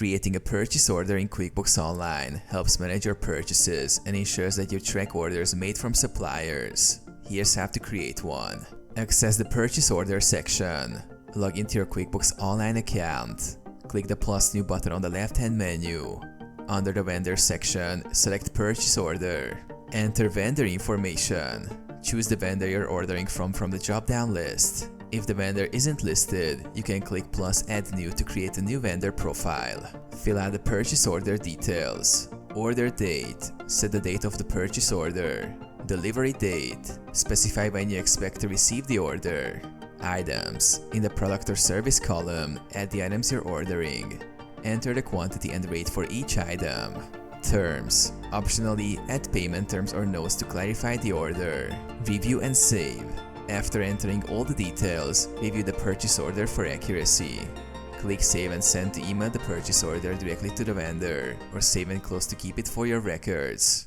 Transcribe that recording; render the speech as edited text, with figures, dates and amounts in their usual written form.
Creating a purchase order in QuickBooks Online helps manage your purchases and ensures that you track orders made from suppliers. Here's how to create one. Access the purchase order section. Log into your QuickBooks Online account. Click the plus new button on the left-hand menu. Under the vendor section, select purchase order. Enter vendor information. Choose the vendor you're ordering from the drop-down list. If the vendor isn't listed, you can click plus add new to create a new vendor profile. Fill out the purchase order details. Order date. Set the date of the purchase order. Delivery date. Specify when you expect to receive the order. Items. In the product or service column, add the items you're ordering. Enter the quantity and rate for each item. Terms. Optionally, add payment terms or notes to clarify the order. Review and save. After entering all the details, review the purchase order for accuracy. Click Save and send to email the purchase order directly to the vendor, or save and close to keep it for your records.